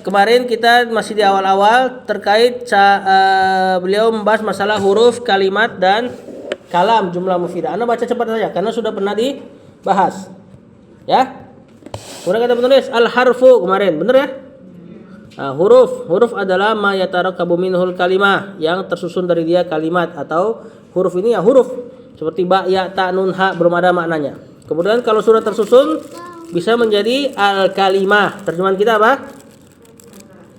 Kemarin kita masih di awal-awal terkait beliau membahas masalah huruf, kalimat dan kalam jumlah mufidah. Anda baca cepat saja karena sudah pernah dibahas. Ya. Kemudian kata penulis al-harfu kemarin, benar ya? Nah, huruf adalah ma yatarakabu minhul kalimah, yang tersusun dari dia kalimat, atau huruf ini ya huruf seperti ba, ya, ta, nun, ha belum ada maknanya. Kemudian kalau sudah tersusun bisa menjadi al-kalimah. Terjemahan kita apa?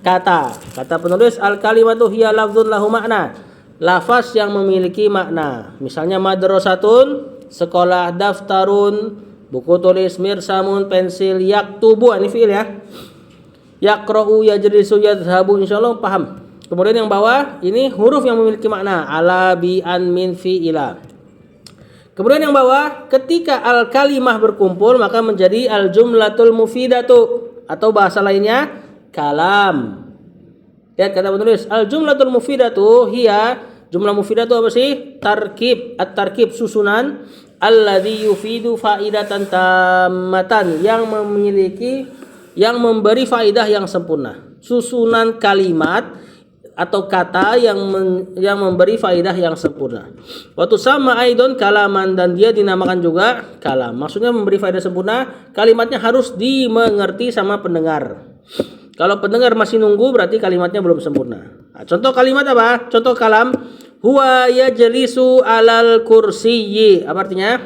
Kata penulis al-kalimatu hiya lafdzun lahu makna, lafaz yang memiliki makna. Misalnya madrasatun, sekolah, daftarun, buku tulis, mirsamun, pensil, yaktubu, ini fiil ya. Yaqra'u, yajlisu, yadhhabu, insyaallah paham. Kemudian yang bawah ini huruf yang memiliki makna, ala, bi, an, min, fi, ila. Kemudian yang bawah ketika al-kalimah berkumpul maka menjadi al-jumlatul mufidatu, atau bahasa lainnya kalam. Lihat kata penulis al-jumlatul mufidatu hiya, jumlah mufidah itu apa sih? Tarkib, at-tarkib susunan, alladzi yufidu faidatan tammatan, yang memberi faidah yang sempurna. Susunan kalimat atau kata yang memberi faidah yang sempurna. Waktu sama aidon kalaman, dan dia dinamakan juga kalam. Maksudnya memberi faidah sempurna, kalimatnya harus dimengerti sama pendengar. Kalau pendengar masih nunggu berarti kalimatnya belum sempurna. Nah, contoh kalimat apa? Contoh kalam, huwa yajlisu alal kursiyyi. Apa artinya?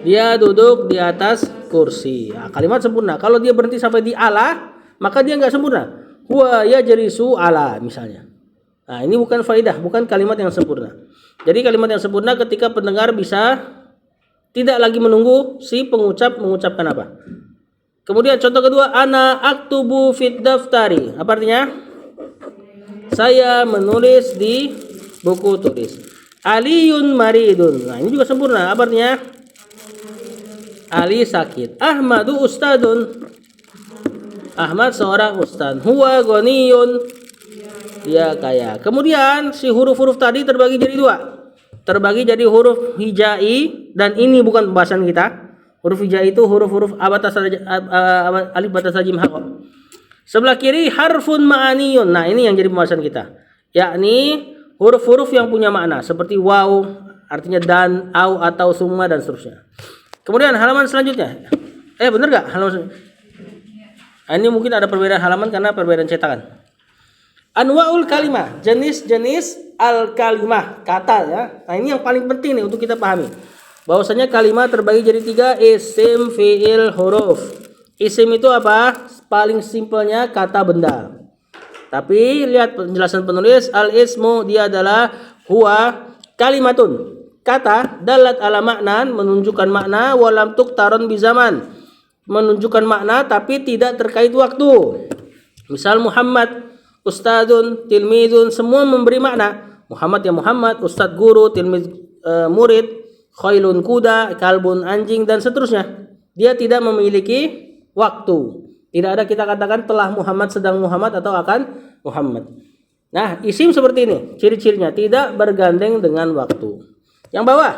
Dia duduk di atas kursi. Nah, kalimat sempurna. Kalau dia berhenti sampai di ala, maka dia nggak sempurna. Huwa yajlisu ala misalnya. Nah, ini bukan faidah, bukan kalimat yang sempurna. Jadi kalimat yang sempurna ketika pendengar bisa tidak lagi menunggu si pengucap mengucapkan apa. Kemudian contoh kedua, ana aktubu fit daftari. Apa artinya? Saya menulis di buku tulis. Aliyun maridun. Nah, ini juga sempurna. Apa artinya? Ali sakit. Ahmadu ustadun. Ahmad seorang ustad. Huwa ghaniyun. Dia kaya. Kemudian si huruf-huruf tadi terbagi jadi dua. Terbagi jadi huruf hijai, dan ini bukan pembahasan kita. Huruf hijai itu huruf-huruf alif batas jim ha. Sebelah kiri harfun ma'aniyun. Nah, ini yang jadi pembahasan kita. Yakni huruf-huruf yang punya makna seperti waw, artinya dan, au, atau, summa, dan seterusnya. Kemudian halaman selanjutnya. Benar enggak? Halaman ini mungkin ada perbedaan halaman karena perbedaan cetakan. Anwaul kalimah, jenis-jenis al-kalimah, kata ya. Nah, ini yang paling penting nih untuk kita pahami. Bahwasanya kalimat terbagi jadi 3, isim, fiil, huruf. Isim itu apa? Paling simpelnya kata benda. Tapi lihat penjelasan penulis, al-ismu dia adalah huwa kalimatun, kata dalat ala maknan, menunjukkan makna, walam tuktaron bizaman, menunjukkan makna tapi tidak terkait waktu. Misal Muhammad, ustadun, tilmidun, semua memberi makna. Muhammad ya Muhammad, ustad guru, tilmid murid, khailun kuda, kalbun anjing, dan seterusnya. Dia tidak memiliki waktu. Tidak ada kita katakan telah Muhammad, sedang Muhammad, atau akan Muhammad. Nah, isim seperti ini, ciri-cirinya tidak bergandeng dengan waktu. Yang bawah,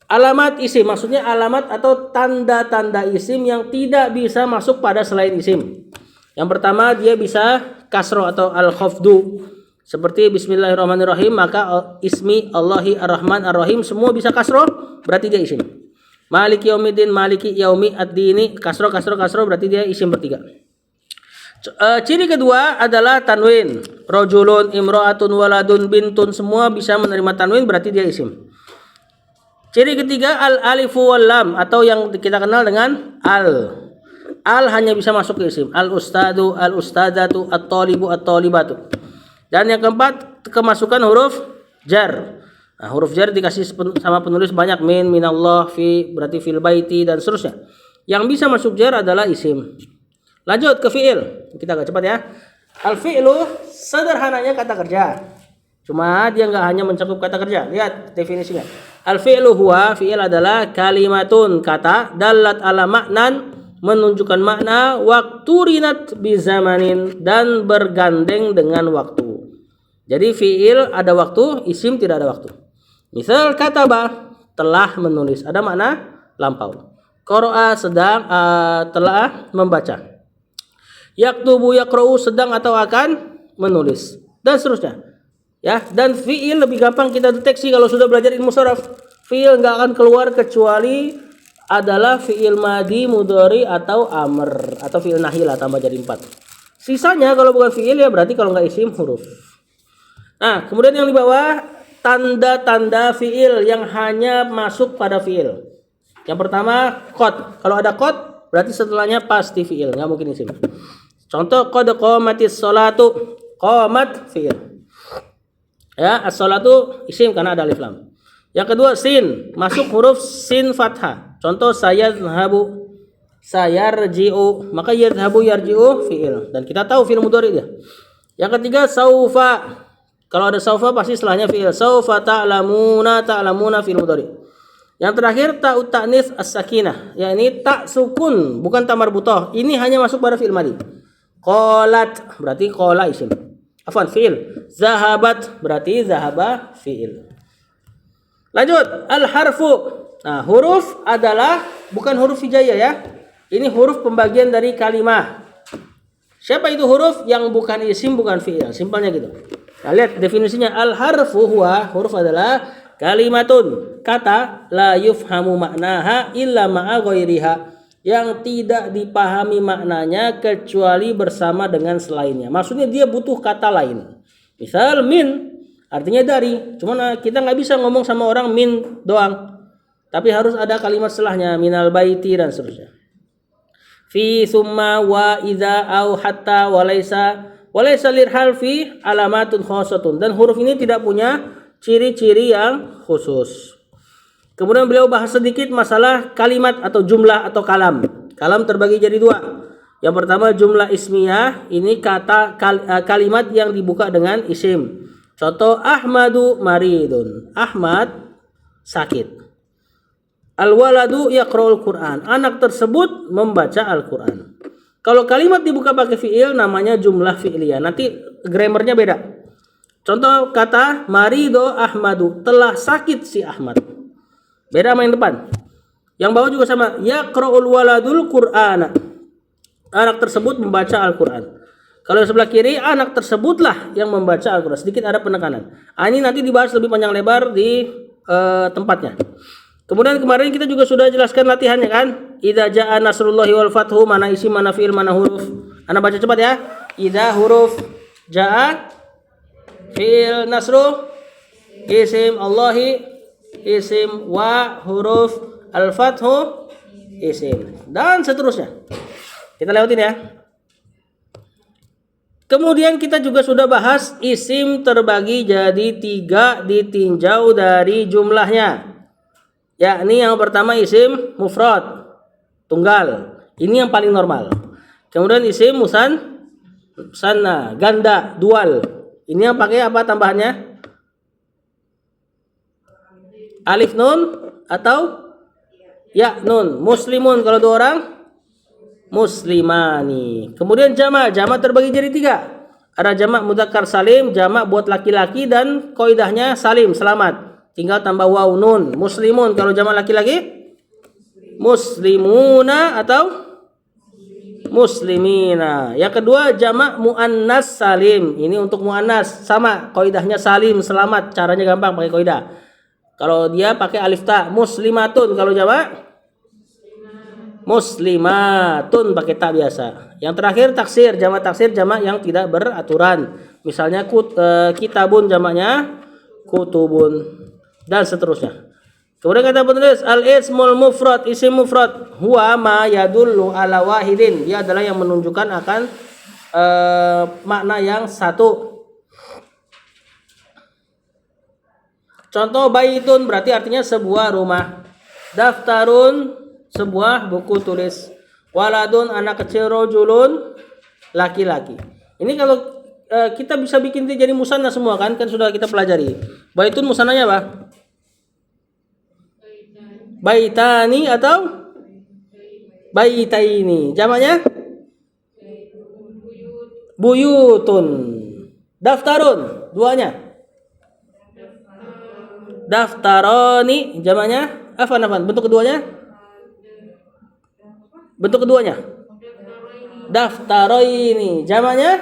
alamat isim, maksudnya alamat atau tanda-tanda isim yang tidak bisa masuk pada selain isim. Yang pertama, dia bisa kasroh atau al-khafdu. Seperti bismillahirrahmanirrahim, maka ismi Allahi ar-Rahman ar-Rahim semua bisa kasroh, berarti dia isim. Maliki yaumiddin, maliki yaumi ad-dini, kasroh berarti dia isim bertiga. Ciri kedua adalah tanwin. Rajulun, imro'atun, waladun, bintun, semua bisa menerima tanwin, berarti dia isim. Ciri ketiga al-alifu wal lam, atau yang kita kenal dengan al. Al hanya bisa masuk ke isim. Al-ustadu, al-ustadatu, at-talibu, at-talibatu. Dan yang keempat, kemasukan huruf jar. Nah, huruf jar dikasih sama penulis banyak, min, minallah, fi, berarti fil baiti, dan seterusnya. Yang bisa masuk jar adalah isim. Lanjut ke fi'il. Kita agak cepat ya. Al-fi'lu sederhananya kata kerja. Cuma dia nggak hanya mencakup kata kerja. Lihat definisinya. Al-fi'lu huwa, fi'il adalah kalimatun, kata, dalat ala maknan, menunjukkan makna, waktu rinat bizamanin, dan bergandeng dengan waktu. Jadi fi'il ada waktu, isim tidak ada waktu. Misal kataba, telah menulis, ada makna lampau. Qara'a sedang telah membaca. Yaktubu yaqra'u sedang atau akan menulis dan seterusnya. Ya, dan fiil lebih gampang kita deteksi kalau sudah belajar ilmu sharaf. Fiil nggak akan keluar kecuali adalah fiil madi, mudhari atau amr atau fiil nahi lah tambah jadi 4. Sisanya kalau bukan fiil ya berarti kalau nggak isim huruf. Nah, kemudian yang di bawah tanda-tanda fiil yang hanya masuk pada fiil. Yang pertama qad. Kalau ada qad berarti setelahnya pasti fiil, nggak mungkin isim. Contoh qad qamatis sholatu, qamat fiil. Ya, as-sholatu isim karena ada alif lam. Yang kedua sin, masuk huruf sin fathah. Contoh sayadhabu, sayarji'u, maka yadhabu yarji'u fiil dan kita tahu fiil mudhari dia. Yang ketiga saufa. Kalau ada saufa pasti setelahnya fiil. Saufa ta'lamuna fiil mudhari. Yang terakhir ta'ut ta'nis as-sakinah, yakni tak sukun bukan ta marbutah. Ini hanya masuk pada fiil madi. Qalat berarti qala isim. Afwan fiil. Zahabat berarti zahaba fiil. Lanjut, al-harfu. Nah, huruf adalah bukan huruf hijaiyah ya. Ini huruf pembagian dari kalimah. Siapa itu huruf yang bukan isim, bukan fiil? Simpelnya gitu. Nah, lihat definisinya. Al-harfu huwa, huruf adalah kalimatun, kata la yufhamu maknaha illa ma'a ghairiha, yang tidak dipahami maknanya kecuali bersama dengan selainnya. Maksudnya dia butuh kata lain. Misal min artinya dari, cuman kita nggak bisa ngomong sama orang min doang, tapi harus ada kalimat setelahnya, minal baiti dan seterusnya. Fi summa wa idza au hatta walaysa lirhalfi alamatun khosatun, dan huruf ini tidak punya ciri-ciri yang khusus. Kemudian beliau bahas sedikit masalah kalimat atau jumlah atau kalam. Kalam terbagi jadi 2. Yang pertama jumlah ismiyah, ini kata kalimat yang dibuka dengan isim. Contoh Ahmadu maridun, Ahmad sakit. Al-waladu yaqra'ul Qur'an, anak tersebut membaca Al-Qur'an. Kalau kalimat dibuka pakai fiil namanya jumlah fi'liyah. Nanti grammarnya beda. Contoh kata marido Ahmadu, telah sakit si Ahmad. Beda sama yang depan. Yang bawah juga sama, yaqra'ul waladul Qur'ana, anak tersebut membaca Al-Qur'an. Kalau sebelah kiri anak tersebutlah yang membaca Al-Qur'an. Sedikit ada penekanan. Ini nanti dibahas lebih panjang lebar di tempatnya. Kemudian kemarin kita juga sudah jelaskan latihannya kan. Idza jaa nasrullahi wal fathu, mana isim, mana fiil, mana huruf. Anda baca cepat ya. Idza huruf jaa, fiil nasru, isim Allahi, isim wa, huruf al-fathu, isim, dan seterusnya. Kita lewatin ya. Kemudian kita juga sudah bahas isim terbagi jadi 3 ditinjau dari jumlahnya. Yakni yang pertama isim mufrad, tunggal. Ini yang paling normal. Kemudian isim musanna, ganda, dual. Ini yang pakai apa tambahannya? Alif nun atau ya nun. Muslimun kalau 2 orang, muslimani. Kemudian jamak terbagi jadi 3. Ada jamak mudzakkar salim, jamak buat laki-laki dan kaidahnya salim, selamat. Tinggal tambah waw nun. Muslimun kalau jamak laki-laki, muslimuna atau muslimina. Yang kedua jamak muannas salim. Ini untuk muannas sama, kaidahnya salim, selamat. Caranya gampang pakai kaidah. Kalau dia pakai alif ta, muslimatun kalau jamak, muslimatun pakai ta biasa. Yang terakhir taksir, jamak yang tidak beraturan. Misalnya kitabun jamaknya kutubun dan seterusnya. Kemudian kata penulis al-ismul mufrad, isim mufrad huwa ma yadullu ala wahidin, dia adalah yang menunjukkan akan makna yang satu. Contoh baitun berarti artinya sebuah rumah. Daftarun sebuah buku tulis. Waladun anak kecil, rojulun laki-laki. Ini kalau kita bisa bikin jadi musanna semua kan sudah kita pelajari. Baitun musannanya apa? Baitani atau baitaini. Jamaknya buyutun. Daftarun duanya. Daftaroni jamaknya apa? Bentuk keduanya? Daftaroini. Jamaknya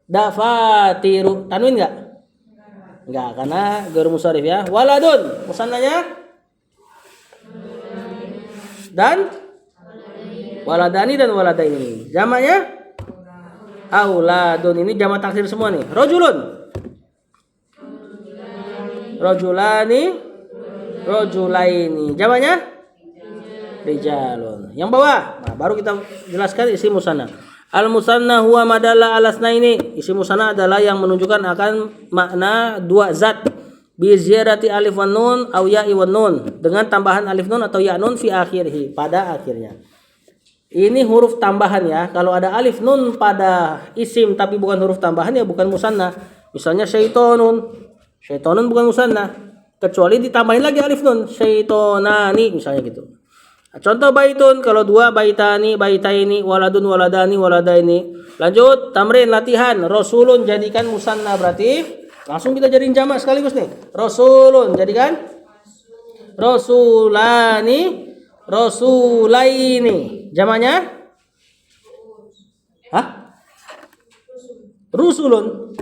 dafatiru. Tanwin enggak? Enggak, karena ghair musharif ya. Waladun. Musannanya dan waladani dan waladaini. Jamaknya auladun. Ini jamak taksir semua nih. Rojulun. Rojulani. Rojulaini. Jamaknya rijalun. Yang bawah. Nah, baru kita jelaskan isi musanna. Al musanna huwa madalla alasnaini. Isi musanna adalah yang menunjukkan akan makna dua zat. Bi ziyadati alif wan nun aw ya wan nun, dengan tambahan alif nun atau ya nun fi akhirih, pada akhirnya. Ini huruf tambahan ya. Kalau ada alif nun pada isim tapi bukan huruf tambahan ya bukan musanna. Misalnya syaitonun. Syaitonun bukan musanna. Kecuali ditambahin lagi alif nun. Syaitonani misalnya gitu. Contoh baitun, kalau dua baitani, baitaini, waladun, waladani, waladaini. Lanjut, tamrin, latihan. Rasulun jadikan musanna, berarti langsung kita jadiin jamak sekaligus nih. Rasulun jadikan rasulani, rasulaini. Jamaknya? Hah? Rusulun.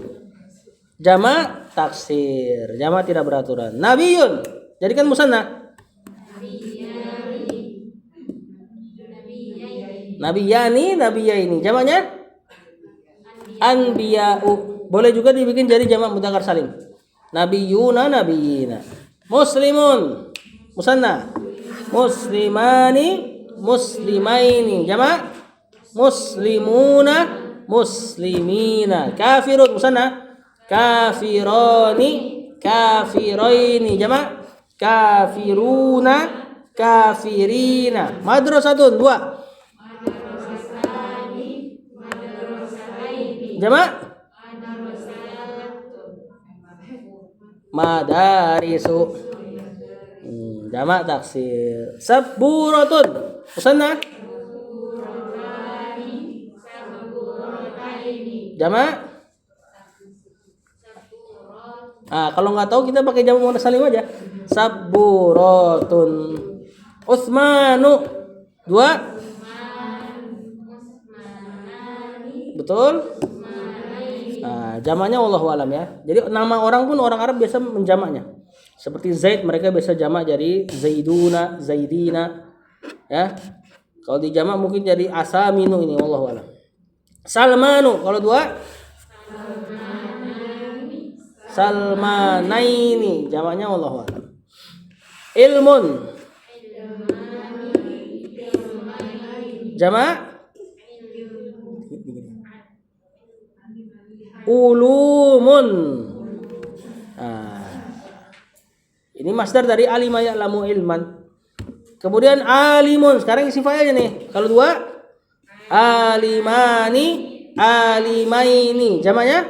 Jamak taksir, jamak tidak beraturan. Nabiyun jadikan musanna. Nabiyani, nabiyaini. Jamaknya anbiya'u. Boleh juga dibikin jadi jamak mudzakkar salim. Nabiyuna, nabiyina. Muslimun musanna. Muslimani, muslimaini. Jamak muslimuna, muslimina. Kafirun musanna. Kafironi, kafiraini. Jamak kafiruna, kafirina. Madrasatun dua. Jamak madarisu. Jamak taksir. Saburatun musanna. Jamak. Kalau nggak tahu kita pakai jamak muannas salim aja. Saburatun. Utsmanu dua. Betul? Jamaknya wallahu alam ya. Jadi nama orang pun orang Arab biasa menjamaknya. Seperti Zaid, mereka biasa jamak jadi Zaiduna, Zaidina. Ya. Kalau dijamak mungkin jadi Asaminu, ini wallahu alam. Salmanu kalau dua Salmanaini, jamaknya wallahu alam. Ilmun jamak ulumun. Ini masdar dari alima ya'lamu ilman. Kemudian alimun, sekarang isi fa'ilnya nih. Kalau dua alimani, alimaini. Jamaknya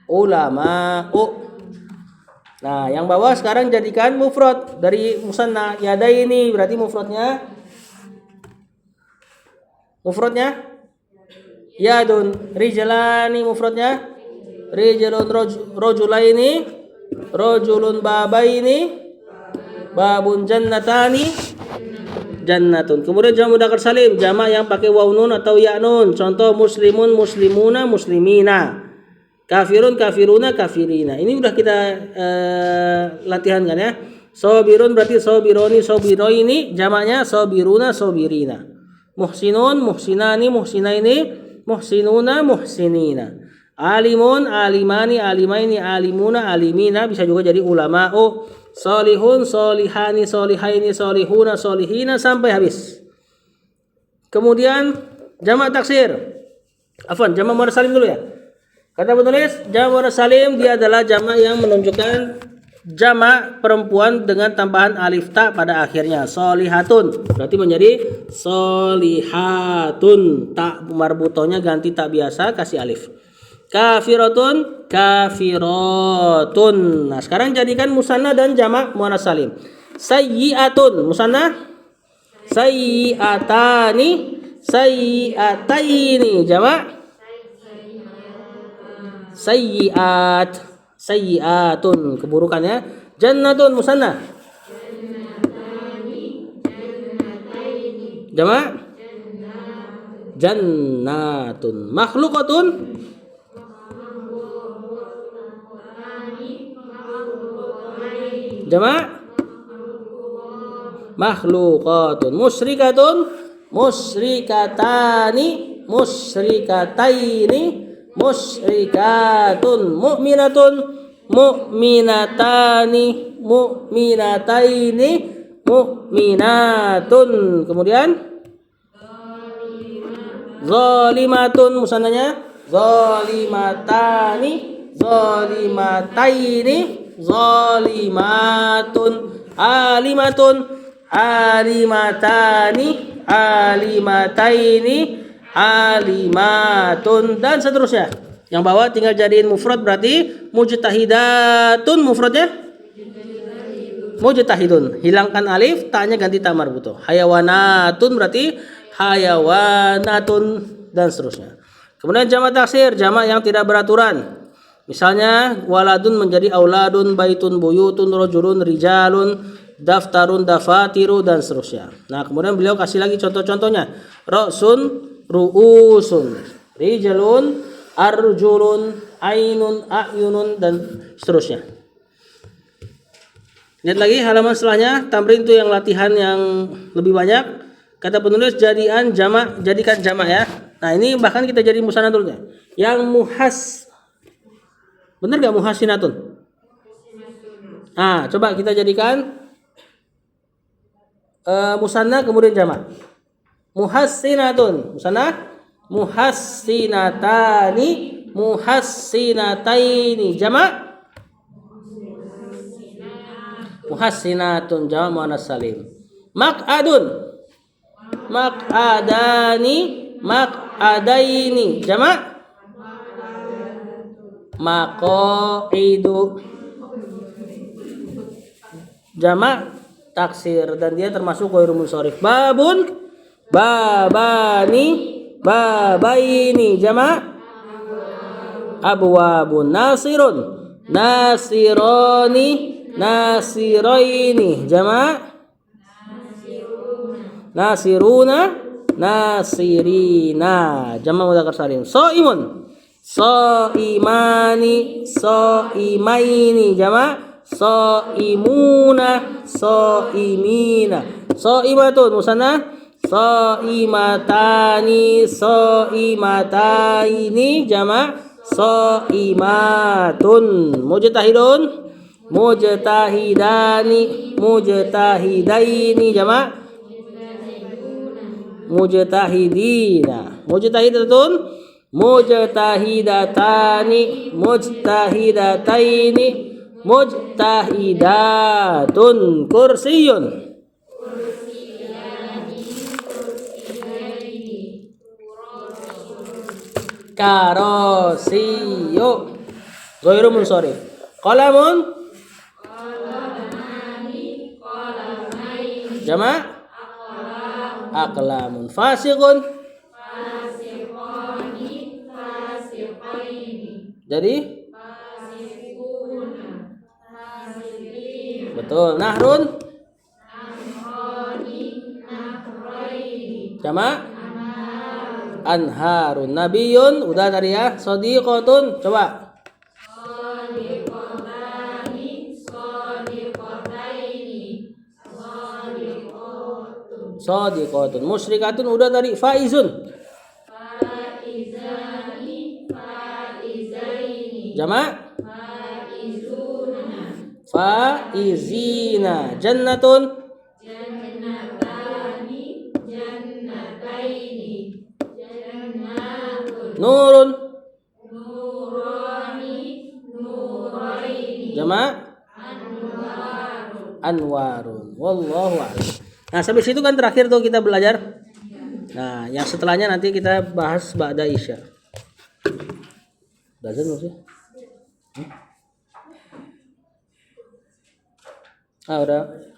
ulama'u. Nah, yang bawah sekarang jadikan mufrad dari musanna. Yadaini berarti mufradnya yadun. Rijlani mufradnya rijlun. Rojulaini rojulun. Babaini babun. Jannatani jannatun. Kemudian jamak mudzakkar salim, jamak yang pakai waw nun atau ya nun. Contoh muslimun, muslimuna, muslimina. Kafirun, kafiruna, kafirina. Ini udah kita latihan kan ya. Sobirun berarti sobironi, sobiroini. Jamaknya sobiruna, sobirina. Muhsinun, muhsinani, muhsinaini, muhsinuna, muhsinina. Alimun, alimani, alimaini, alimuna, alimina. Bisa juga jadi ulama'u. Solihun, solihani, solihaini, solihuna, solihina, sampai habis. Kemudian jamak taksir. Afwan, jamak muannas salim dulu ya. Kata penulis, jamak muannas salim dia adalah jamak yang menunjukkan jamak perempuan dengan tambahan alif ta pada akhirnya. Solihatun berarti menjadi solihatun. Ta marbutonya ganti ta biasa kasih alif. Kafiratun, kafiratun. Nah, sekarang jadikan musanna dan jamak muannas salim. Sayyi'atun musanna. Sayyi'atani, sayyi'ataini. Jamak sayyi'at, sayyi'atun, keburukannya. Jannatun musanna. Jamak jannatun. Makhluqatun jamak makhluqatun. Musyrikatun musyrikatani musyrikataini musyrikatun. Mu'minatun mu'minatani mu'minataini mu'minatun. Kemudian zalimatun, musannanya zalimatani zalimataini zalimatun. Alimatun alimatani alimataini alimatun, dan seterusnya. Yang bawah tinggal jadiin mufrad, berarti mujtahidatun. Mufradnya mujtahidun, hilangkan alif, ta'nya ganti ta marbutoh. Hayawanatun berarti hayawanatun, dan seterusnya. Kemudian jamak taksir, jamak yang tidak beraturan. Misalnya waladun menjadi auladun, baitun buyutun, rojulun rijalun, daftarun dafatiru, dan seterusnya. Nah, kemudian beliau kasih lagi contoh-contohnya. Ra'sun ru'usun, rijalun arjulun, ainun ayunun, dan seterusnya. Lihat lagi halaman setelahnya, tamrin itu yang latihan yang lebih banyak. Kata penulis jadikan jamak ya. Nah, ini bahkan kita jadi musanna dulu ya. Yang benar gak muhasinatun? Nah, coba kita jadikan musanna kemudian jamak. Muhassinatun, musanna muhassinatani muhassinataini, jamak muhassinatun, jamak muannas salim. Maq'adun maq'adani maq'adaini, jamak maqaidu, jamak taksir, dan dia termasuk ghairu munsharif. Babun babani babaini, jamak abwabun. Nasirun nasironi nasiraini, jamak nasiruna nasirina, jamak mudzakkar salim. Shaimun shaimani shaimaini, jamak shaimuna shaimina. Shaimatun musanna shaimatani shaimataini, jamak shaimatun. Mujtahidun mujtahidani mujtahidaini, jamak mujtahidina. Mujtahidatun mujtahidatani mujtahidataini mujtahidatun. Kursiyun karosiyo ghairu munsharif. Qalamun jamak aqlamun. Fasiqun jadi betul. Nahrun jamak anharun. Nabiyun udah tadi ya. Shadiqatun, coba shadiqatun. Musyrikatun udah tadi. Faizun jamak faizina. Jannatun nurun jamak anwarun. Wallahu a'lam. Nah, sampai situ kan terakhir tuh kita belajar. Nah, yang setelahnya nanti kita bahas ba'da isya. Dazan belum sih? Ah, udah.